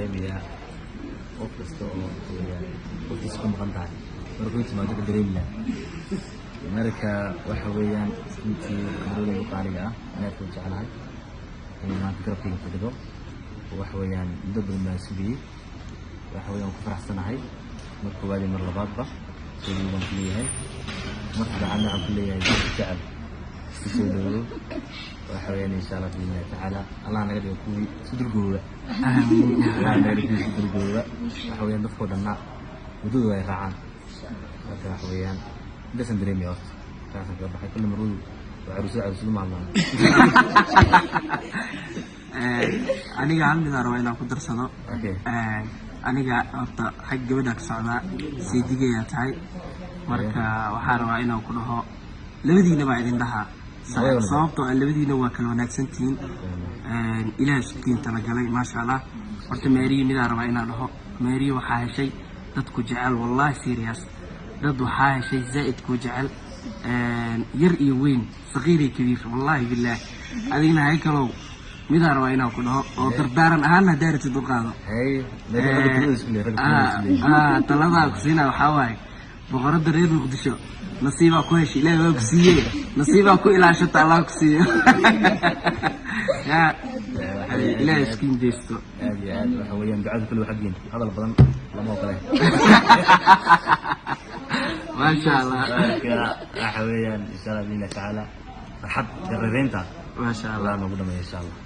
dareemayaa qof kasta oo qofkiisa ku maqan tahay markuu timaado ka dareemi lahaa marka waxa weeyaan intii kamarooyinka qaaliga ah anaad ku jeclahay in maanta garabkayga fadhido waxa weeyaan muddo badan baan sugayey waxa weeyaan ku faraxsanahay mar koowaad iyo mar labaadba sidii baan ku leeyahay marka saddexaadna waxaan ku leeyahay jecel isku soo dhawow waxa weeyaan insha allah biidnillaahi tacaala allah naga dhigo kuwii isu dulgooba allah naga dhigo kuwii isu dulgooba waxa weeyaan dadkoo dhanna waddadooda ay raacaan marka waxa weeyaan intaasaan dareemaya horta kaasan kaga baxay kulle marwadu waa caruusadu mahadlaan aniga hal mid aan rabaa inaan ku darsado aniga horta xag gabadha ka socdaa seedigayaa tahay marka waxaa rabaa inaan ku dhaho labadiina baa idin dhahaa sababtoo ah labadiina waa kala wanaagsantihiin ilaahay iskutiin talagalay maasha allah horta meeriyi midaan rabaa inaan dhaho meeriyi waxaa heshay dadku jecel wallahi serious dad waxaa heshay zaa'id ku jecel yar iyo weyn saqiir iyo kabiir wallahi billah adigna hay kalow midaan rabaa inaan ku dhaho oo dardaaran ahaan haddaa ratid u qaado taladaa ku siina waxaa waaye boqoradda reer muqdisho nasiibaa ku heshay ilaahi waa ku siiyey nasiibaa ku ilaashata allah ku siiyo ilaahi iskiin deysto aad iyo aad waxa weeyaan ducada kulli xaggiin hadal badan lama ogole maasha allah waxa weeyaan insha allah biidnillaahi tacaala farxad reereynta maasha allah nagu dhameeyo insha allah